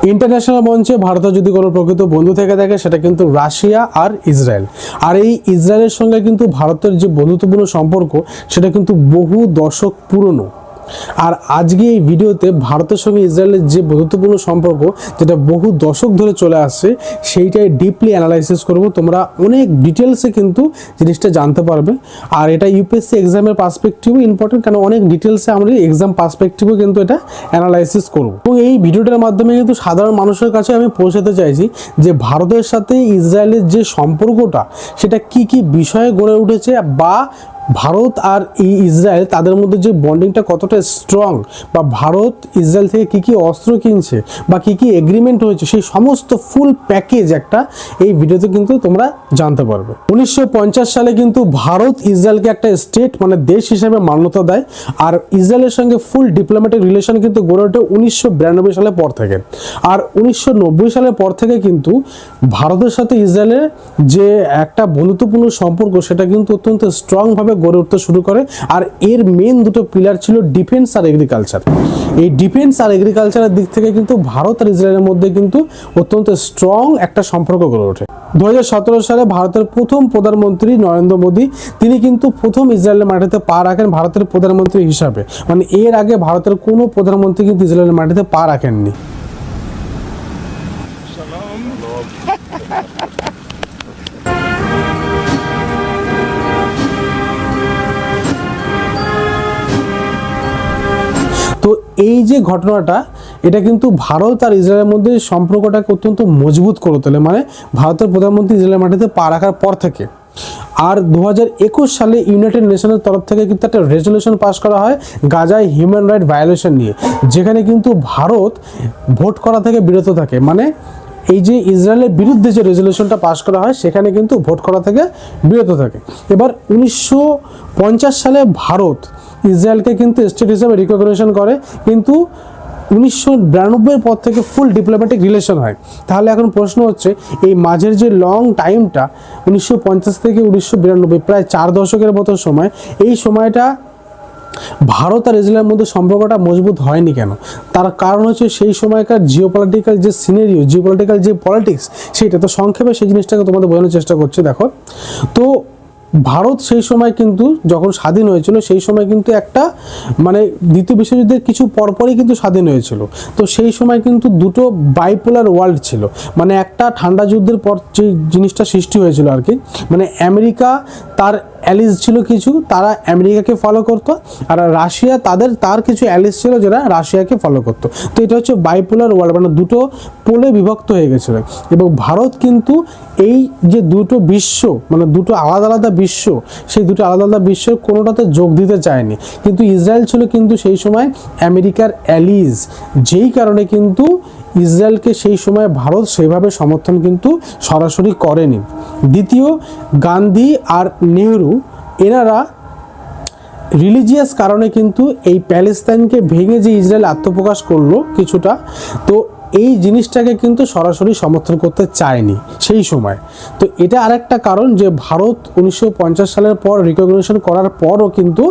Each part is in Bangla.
ইন্টারন্যাশনাল মঞ্চে ভারতের যদি কোনো প্রকৃত বন্ধু থেকে থাকে সেটা কিন্তু রাশিয়া আর ইসরায়েল। আর এই ইসরায়েলের সঙ্গে কিন্তু ভারতের যে বন্ধুত্বপূর্ণ সম্পর্ক সেটা কিন্তু বহু দশক পুরনো। আর আজকে এই ভিডিওতে ভারতের সঙ্গে ইসরায়েলের যে বন্ধুত্বপূর্ণ সম্পর্ক যেটা বহু দশক ধরে চলে আসছে সেইটাই ডিপলি অ্যানালাইসিস করব। তোমরা অনেক ডিটেলসে কিন্তু জিনিসটা জানতে পারবে। আর এটা ইউপিএসসি এক্সামের পার্সপেক্টিভও ইম্পর্টেন্ট, কারণ অনেক ডিটেলসে আমরা এক্সাম পার্সপেক্টিভও কিন্তু এটা অ্যানালাইসিস করব। এবং এই ভিডিওটার মাধ্যমে কিন্তু সাধারণ মানুষের কাছে আমি পৌঁছাতে চাইছি যে ভারতের সাথে ইসরায়েলের যে সম্পর্কটা সেটা কি কি বিষয়ে গড়ে উঠেছে, বা ভারত আর ইসরায়েল তাদের মধ্যে যে বন্ডিংটা কতটা স্ট্রং, বা ভারত ইসরায়েল থেকে কি কি অস্ত্র কিনছে বা কি কি এগ্রিমেন্ট হয়েছে, সেই সমস্ত ফুল প্যাকেজ একটা এই ভিডিওতে কিন্তু তোমরা জানতে পারবে। 1950 সালে কিন্তু ভারত ইসরায়েলকে একটা স্টেট মানে দেশ হিসেবে মান্যতা দেয়। আর ইসরায়েলের সঙ্গে ফুল ডিপ্লোম্যাটিক রিলেশন কিন্তু গড়ে ওঠে 1992 সালের পর থেকে। আর 1990 সালের পর থেকে কিন্তু ভারতের সাথে ইসরায়েলের যে একটা বন্ধুত্বপূর্ণ সম্পর্ক সেটা কিন্তু অত্যন্ত স্ট্রংভাবে গড়ে উঠতে শুরু করে। আর এর মেন দুটো পিলার ছিল ডিফেন্স আর এগ্রিকালচার। এই ডিফেন্স আর এগ্রিকালচারের দিক থেকে কিন্তু ভারত আর ইসরায়েলের মধ্যে কিন্তু অত্যন্ত স্ট্রং একটা সম্পর্ক গড়ে ওঠে। 2017 সালে ভারতের প্রথম প্রধানমন্ত্রী নরেন্দ্র মোদী তিনি কিন্তু প্রথম ইসরায়েলের মাটিতে পা রাখেন ভারতের প্রধানমন্ত্রী হিসাবে। মানে এর আগে ভারতের কোনো প্রধানমন্ত্রী কিন্তু ইসরায়েলের মাটিতে পা রাখেননি। তো এই যে ঘটনাটা এটা কিন্তু ভারত আর ইসরায়েলের মধ্যে সম্পর্কটাকে অত্যন্ত মজবুত করে তোলে, মানে ভারতের প্রধানমন্ত্রী ইসরায়েলের মাটিতে পা রাখার পর থেকে। আর 2021 সালে ইউনাইটেড নেশনের তরফ থেকে কিন্তু একটা রেজলিউশন পাস করা হয় গাজায় হিউম্যান রাইট ভায়োলেশন নিয়ে, যেখানে কিন্তু ভারত ভোট করা থেকে বিরত থাকে। মানে এই যে ইসরায়েলের বিরুদ্ধে যে রেজলিউশনটা পাস করা হয় সেখানে কিন্তু ভোট করা থেকে বিরত থাকে। এবার 1950 সালে ভারত ইসরায়েলকে কিন্তু স্টেট হিসেবে রিকগনিশন করে, কিন্তু 1992 পর থেকে ফুল ডিপ্লোম্যাটিক রিলেশন হয়। তাহলে এখন প্রশ্ন হচ্ছে এই মাঝের যে লং টাইমটা 1950 থেকে 1992 প্রায় 4 দশকের মতো সময়, এই সময়টা ভারত আর ইসরায়েলের মধ্যে সম্পর্কটা মজবুত হয়নি কেন? তার কারণ হচ্ছে সেই সময়কার জিওপলিটিক্যাল যে সিনারিও, জিওপলিটিক্যাল যে পলিটিক্স সেইটা। তো সংক্ষেপে সেই জিনিসটাকে তোমাদের বোঝানোর চেষ্টা করছি। দেখো, তো ভারত সেই সময় কিন্তু যখন স্বাধীন হয়েছিল সেই সময় কিন্তু একটা মানে দ্বিতীয় বিশ্বযুদ্ধের কিছু পরপরই কিন্তু স্বাধীন হয়েছিল। তো সেই সময় কিন্তু দুটো বাইপোলার ওয়ার্ল্ড ছিল। মানে একটা ঠান্ডা যুদ্ধের পর যে জিনিসটা সৃষ্টি হয়েছিল আর কি, মানে আমেরিকা তার অ্যালিস ছিল কিছু, তারা আমেরিকাকে ফলো করতো, আর রাশিয়া তার কিছু অ্যালিস ছিল যারা রাশিয়াকে ফলো করতো। তো এটা হচ্ছে বাইপোলার ওয়ার্ল্ড, মানে দুটো পোলে বিভক্ত হয়ে গেছিল। এবং ভারত কিন্তু এই যে দুটো বিশ্ব মানে দুটো আলাদা আলাদা বিশ্ব, সেই দুটো আলাদা আলাদা বিশ্বের কোনোটাতে যোগ দিতে চায়নি। কিন্তু ইসরায়েল ছিল কিন্তু সেই সময় আমেরিকার অ্যালিজ, যেই কারণে কিন্তু ইসরায়েলকে সেই সময় ভারত সেইভাবে সমর্থন কিন্তু সরাসরি করেনি। দ্বিতীয়, গান্ধী আর নেহরু এনারা রিলিজিয়াস কারণে কিন্তু এই প্যালেস্তাইনকে ভেঙে যে ইসরায়েল আত্মপ্রকাশ করলো কিছুটা, তো এই জিনিসটাকে কিন্তু সরাসরি সমর্থন করতে চায়নি সেই সময়। তো এটা আরেকটা কারণ যে ভারত 1950 সালের পর রিকগনিশন করার পরও কিন্তু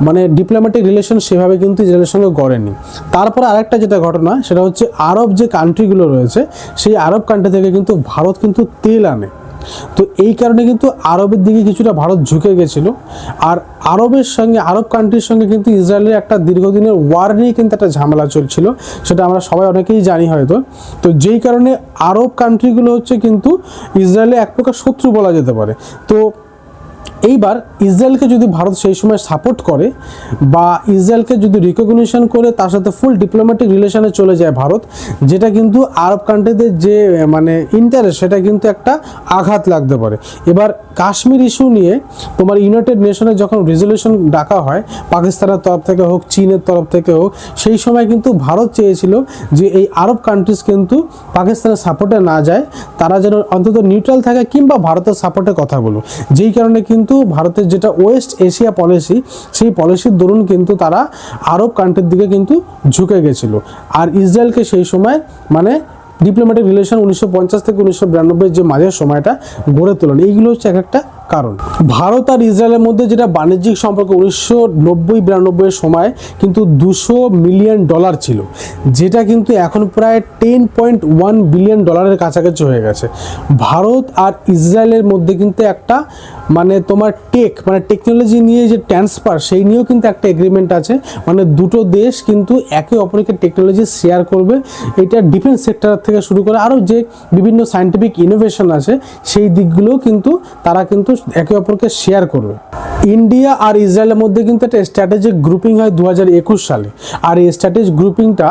মানে ডিপ্লোম্যাটিক রিলেশন সেভাবে কিন্তু ইসরায়েলের সঙ্গে গড়েনি। তারপর আরেকটা যেটা ঘটনা সেটা হচ্ছে আরব যে কান্ট্রিগুলো রয়েছে সেই আরব কান্ট্রি থেকে কিন্তু ভারত কিন্তু তেল আনে। তো এই কারণে কিন্তু আরবের দিকে কিছুটা ভারত ঝুঁকে গেছিল। আর আরবের সঙ্গে আরব কান্ট্রির সঙ্গে কিন্তু ইসরায়েলের একটা দীর্ঘদিনের ওয়ার নিয়ে কিন্তু একটা ঝামেলা চলছিল, সেটা আমরা সবাই অনেকেই জানি হয়তো। তো যেই কারণে আরব কান্ট্রিগুলো হচ্ছে কিন্তু ইসরায়েলের এক প্রকার শত্রু বলা যেতে পারে। তো এইবার ইসরায়েলকে যদি ভারত সেই সময় সাপোর্ট করে বা ইসরায়েলকে যদি রিকগনিশন করে তার সাথে ফুল ডিপ্লোম্যাটিক রিলেশনে চলে যায় ভারত, যেটা কিন্তু আরব কান্ট্রিদের যে মানে ইন্টারেস্ট সেটা কিন্তু একটা আঘাত লাগতে পারে। এবার কাশ্মীর ইস্যু নিয়ে তোমার ইউনাইটেড নেশনে যখন রেজলিউশন ডাকা হয় পাকিস্তানের তরফ থেকে হোক চীনের তরফ থেকে হোক, সেই সময় কিন্তু ভারত চেয়েছিল যে এই আরব কান্ট্রিজ কিন্তু পাকিস্তানের সাপোর্টে না যায়, তারা যেন অন্তত নিউট্রাল থাকে কিংবা ভারতের সাপোর্টে কথা বলো। যেই কারণে কিন্তু ভারতের যেটা ওয়েস্ট এশিয়া পলিসি, সেই পলিসির দরুন কিন্তু তারা আরব কান্ট্রির দিকে কিন্তু ঝুঁকে গেছিল। আর ইসরায়েলকে সেই সময় মানে ডিপ্লোম্যাটিক রিলেশন 1950 থেকে 1992 যে মাঝের সময়টা গড়ে তোলেন। এইগুলো হচ্ছে এক একটা কারণ ভারত আর ইসরায়েলের মধ্যে যেটা বাণিজ্যিক সম্পর্ক 1990-92 এর সময় কিন্তু $200 মিলিয়ন ছিল, যেটা কিন্তু এখন প্রায় $10.1 বিলিয়ন কাছাকাছি হয়ে গেছে। ভারত আর ইসরায়েলের মধ্যে কিন্তু একটা মানে তোমার টেকনোলজি নিয়ে যে ট্রান্সফার, সেই নিয়েও কিন্তু একটা এগ্রিমেন্ট আছে। মানে দুটো দেশ কিন্তু একে অপরকে টেকনোলজি শেয়ার করবে। এটা ডিফেন্স সেক্টর থেকে শুরু করে আরও যে বিভিন্ন সায়েন্টিফিক ইনোভেশন আছে, সেই দিকগুলোও কিন্তু তারা কিন্তু একে অপরকে শেয়ার করবে। ইন্ডিয়া আর ইসরায়েলের মধ্যে কিন্তু একটা স্ট্র্যাটেজিক গ্রুপিং হয় 2021 সালে, আর এই স্ট্র্যাটেজিক গ্রুপিংটা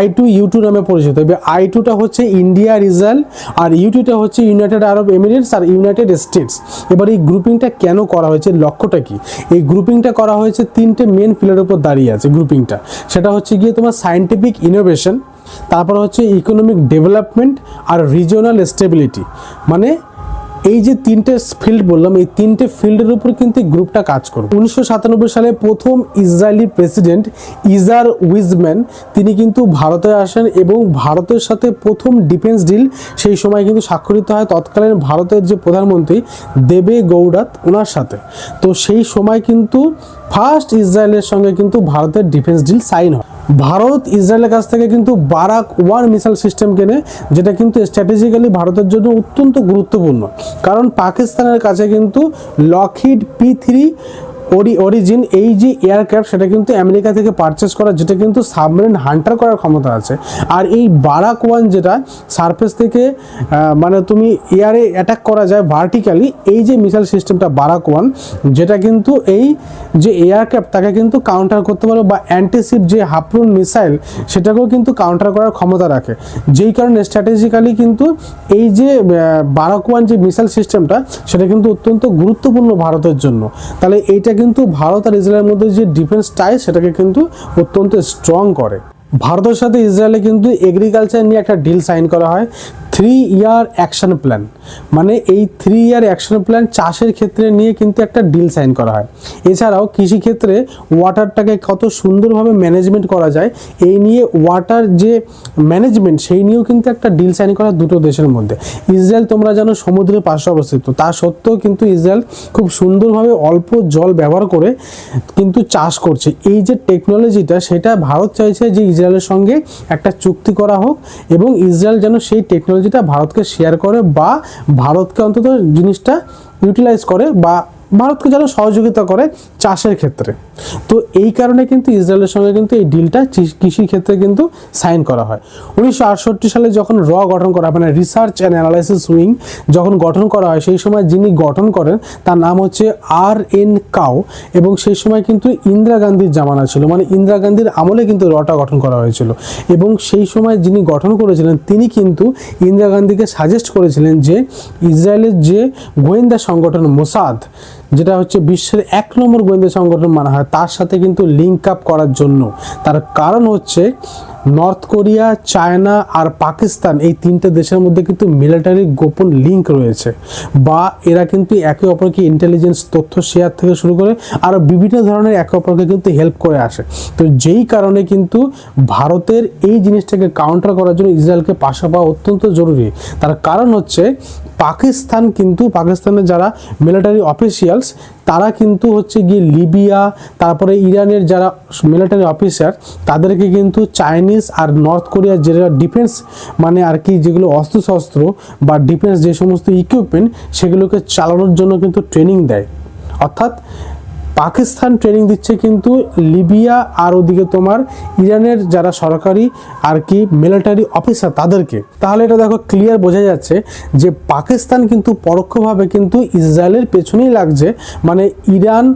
I2U2 নামে পরিচিত। এবার I2টা হচ্ছে ইন্ডিয়া আর ইসরায়েল, আর U2টা হচ্ছে ইউনাইটেড আরব এমিরেটস আর ইউনাইটেড স্টেটস। এবার এই গ্রুপিংটা কেন করা হয়েছে, লক্ষ্যটা কি? এই গ্রুপিংটা করা হয়েছে তিনটে মেন ফিল্ডের উপর দাঁড়িয়ে আছে গ্রুপিংটা। সেটা হচ্ছে গিয়ে তোমার সায়েন্টিফিক ইনোভেশন, তারপর হচ্ছে ইকোনমিক ডেভেলপমেন্ট আর রিজিওনাল স্টেবিলিটি। মানে এই যে তিনটে ফিল্ড বললাম, এই তিনটে ফিল্ডের উপর কিন্তু এই গ্রুপটা কাজ করবে। 1997 সালে প্রথম ইসরায়েলি প্রেসিডেন্ট ইজার উইজম্যান তিনি কিন্তু ভারতে আসেন এবং ভারতের সাথে প্রথম ডিফেন্স ডিল সেই সময় কিন্তু স্বাক্ষরিত হয় তৎকালীন ভারতের যে প্রধানমন্ত্রী দেবে গৌড়াত ওনার সাথে। তো সেই সময় কিন্তু ফার্স্ট ইসরায়েলের সঙ্গে কিন্তু ভারতের ডিফেন্স ডিল সাইন হয়। ভারত ইসরায়েলের কাছ থেকে কিন্তু বারাক 1 মিসাইল সিস্টেম কেনে, যেটা কিন্তু স্ট্র্যাটেজিক্যালি ভারতের জন্য অত্যন্ত গুরুত্বপূর্ণ। কারণ পাকিস্তানের কাছে কিন্তু লকহিড P3 অরিজিন এই যে এয়ারক্রাফট, সেটা কিন্তু আমেরিকা থেকে পারচেস করা, যেটা কিন্তু সাবমেরিন হান্টার করার ক্ষমতা আছে। আর এই বারাক 1 যেটা সারফেস থেকে মানে তুমি এয়ারে অ্যাটাক করা যায় ভার্টিক্যালি, এই যে মিসাইল সিস্টেমটা বারাক 1, যেটা কিন্তু এই যে এয়ারক্রাফট তাকে কিন্তু কাউন্টার করতে পারে, বা অ্যান্টিশিপ যে হাফরুন মিসাইল সেটাকেও কিন্তু কাউন্টার করার ক্ষমতা রাখে। যেই কারণে স্ট্র্যাটেজিক্যালি কিন্তু এই যে বারাক 1 যে মিসাইল সিস্টেমটা, সেটা কিন্তু অত্যন্ত গুরুত্বপূর্ণ ভারতের জন্য। তাহলে এইটা কিন্তু ভারত আর ইসরায়েলের মধ্যে যে ডিফেন্স টাই, সেটাকে কিন্তু অত্যন্ত স্ট্রং করে। ভারতের সাথে ইসরায়েলে কিন্তু এগ্রিকালচার নিয়ে একটা ডিল সাইন করা হয়, 3 ইয়ার অ্যাকশন প্ল্যান। মানে এই 3 ইয়ার অ্যাকশন প্ল্যান চাষের ক্ষেত্রে নিয়ে কিন্তু একটা ডিল সাইন করা হয়। এছাড়াও কৃষিক্ষেত্রে ওয়াটারটাকে কত সুন্দরভাবে ম্যানেজমেন্ট করা যায়, এই নিয়ে ওয়াটার যে ম্যানেজমেন্ট, সেই নিয়েও কিন্তু একটা ডিল সাইন করা দুটো দেশের মধ্যে। ইসরায়েল তোমরা জানো সমুদ্রের পাশে অবস্থিত, তা সত্ত্বেও কিন্তু ইসরায়েল খুব সুন্দরভাবে অল্প জল ব্যবহার করে কিন্তু চাষ করছে। এই যে টেকনোলজিটা, সেটা ভারত চাইছে যে ইসরায়েলের সঙ্গে একটা চুক্তি করা হোক এবং ইসরায়েল যেন সেই টেকনোলজিটা ভারতকে শেয়ার করে, বা ভারতকে অন্তত জিনিসটা ইউটিলাইজ করে, বা ভারতকে যেন সহযোগিতা করে চাষের ক্ষেত্রে। তো এই কারণে কিন্তু ইসরায়েলের সঙ্গে কিন্তু এই ডিলটা কৃষির ক্ষেত্রে কিন্তু সাইন করা হয়। 1968 সালে যখন গঠন করা হয়, মানে রিসার্চ অ্যান্ড অ্যানালাইসিস উইং যখন গঠন করা হয়, সেই সময় যিনি গঠন করেন তার নাম হচ্ছে RN কাউ, এবং সেই সময় কিন্তু ইন্দিরা গান্ধীর জামানা ছিল, মানে ইন্দিরা গান্ধীর আমলে কিন্তু টা গঠন করা হয়েছিল। এবং সেই সময় যিনি গঠন করেছিলেন তিনি কিন্তু ইন্দিরা গান্ধীকে সাজেস্ট করেছিলেন যে ইসরায়েলের যে গোয়েন্দা সংগঠন মোসাদ, যেটা হচ্ছে বিশ্বের 1 নম্বর গোয়েন্দা সংগঠন মানা হয়, তার সাথে কিন্তু লিঙ্ক আপ করার জন্য। তার কারণ হচ্ছে নর্থ কোরিয়া, চায়না আর পাকিস্তান, এই তিনটে দেশের মধ্যে কিন্তু মিলিটারি গোপন লিঙ্ক রয়েছে, বা এরা কিন্তু একে অপরকে ইন্টেলিজেন্স তথ্য শেয়ার থেকে শুরু করে আরও বিভিন্ন ধরনের একে অপরকে কিন্তু হেল্প করে আসে। তো যেই কারণে কিন্তু ভারতের এই জিনিসটাকে কাউন্টার করার জন্য ইসরায়েলকে পাশে পাওয়া অত্যন্ত জরুরি। তার কারণ হচ্ছে পাকিস্তানের যারা মিলিটারি অফিসিয়ালস, তারা কিন্তু হচ্ছে গিয়ে লিবিয়া, তারপরে ইরানের যারা মিলিটারি অফিসার, তাদেরকে কিন্তু চাইনিজ আর নর্থ কোরিয়ার যেটা ডিফেন্স মানে আর কি যেগুলো অস্ত্রশস্ত্র বা ডিফেন্স যে সমস্ত ইকুইপমেন্ট, সেগুলোকে চালানোর জন্য কিন্তু ট্রেনিং দেয়। অর্থাৎ পাকিস্তান ট্রেনিং দিচ্ছে কিন্তু লিবিয়া আর ওদিকে তোমার ইরানের যারা সরকারি আর কি মিলিটারি অফিসার তাদেরকে। তাহলে এটা দেখো ক্লিয়ার বোঝা যাচ্ছে যে পাকিস্তান কিন্তু পরোক্ষভাবে কিন্তু ইসরায়েলের পেছনেই লাগছে, মানে ইরান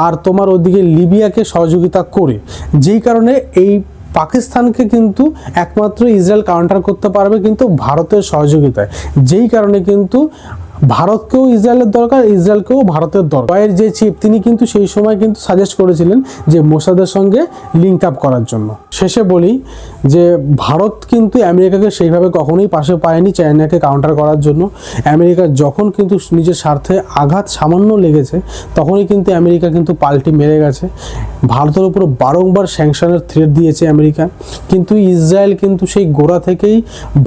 আর তোমার ওদিকে লিবিয়াকে সহযোগিতা করে। যেই কারণে এই পাকিস্তানকে কিন্তু একমাত্র ইসরায়েল কাউন্টার করতে পারবে কিন্তু ভারতের সহযোগিতায়। যেই কারণে কিন্তু ভারতকেও ইসরায়েলের দরকার, ইসরায়েলকেও ভারতের দরকার। এর যে চিফ তিনি কিন্তু সেই সময় কিন্তু সাজেস্ট করেছিলেন যে মোসাদের সঙ্গে লিঙ্ক আপ করার জন্য। শেষে বলি যে ভারত কিন্তু আমেরিকাকে সেইভাবে কখনোই পাশে পায়নি চায়নাকে কাউন্টার করার জন্য। আমেরিকা যখন কিন্তু নিজের স্বার্থে আঘাত সামান্য লেগেছে, তখনই কিন্তু আমেরিকা কিন্তু পাল্টি মেরে গেছে। ভারতের উপর বারংবার স্যাংশনের থ্রেট দিয়েছে আমেরিকা, কিন্তু ইসরায়েল কিন্তু সেই গোড়া থেকেই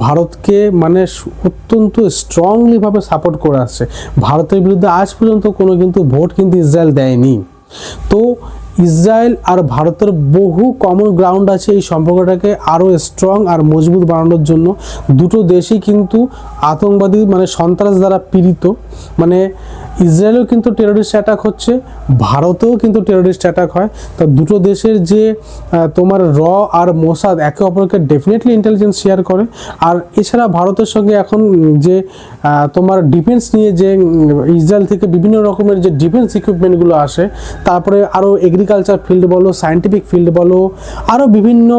ভারতকে মানে অত্যন্ত স্ট্রংলিভাবে সাপোর্ট করে আসছে। ভারতের বিরুদ্ধে আজ পর্যন্ত কোনো কিন্তু ভোট কিন্তু ইসরায়েল দেয়নি। তো ইসরায়েল আর ভারতের বহু কমন গ্রাউন্ড আছে এই সম্পর্কটাকে আরও স্ট্রং আর মজবুত বানানোর জন্য। দুটো দেশই কিন্তু আতঙ্কবাদী মানে সন্ত্রাস দ্বারা পীড়িত, মানে ইসরায়েলেও কিন্তু টেরোরিস্ট অ্যাটাক হচ্ছে, ভারতেও কিন্তু টেরোরিস্ট অ্যাটাক হয়। তা দুটো দেশের যে তোমার আর মোসাদ একে অপরকে ডেফিনেটলি ইন্টেলিজেন্স শেয়ার করে। আর এছাড়া ভারতের সঙ্গে এখন যে তোমার ডিফেন্স নিয়ে যে ইসরায়েল থেকে বিভিন্ন রকমের যে ডিফেন্স ইকুইপমেন্টগুলো আসে, তারপরে আরও এগ্রিকালচার ফিল্ড বলো, সায়েন্টিফিক ফিল্ড বলো, আরও বিভিন্ন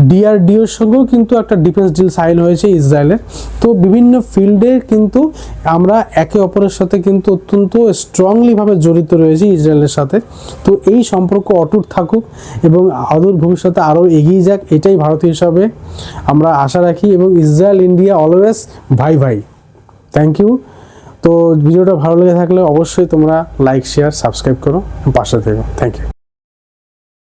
ডিআরডিওর সঙ্গেও কিন্তু একটা ডিফেন্স ডিল সাইন হয়েছে ইসরায়েলের। তো বিভিন্ন ফিল্ডে কিন্তু আমরা একে অপরের সাথে কিন্তু অত্যন্ত স্ট্রংলিভাবে জড়িত রয়েছে ইসরায়েলের সাথে। তো এই সম্পর্ক অটুট থাকুক এবং অদূর ভবিষ্যতে আরও এগিয়ে যাক, এটাই ভারতীয় হিসাবে আমরা আশা রাখি। এবং ইসরায়েল ইন্ডিয়া অলওয়েজ ভাই ভাই। Thank you. তো ভিডিওটা ভালো লেগে থাকলে অবশ্যই তোমরা লাইক, শেয়ার, সাবস্ক্রাইব করো, পাশে থেকো। Thank you.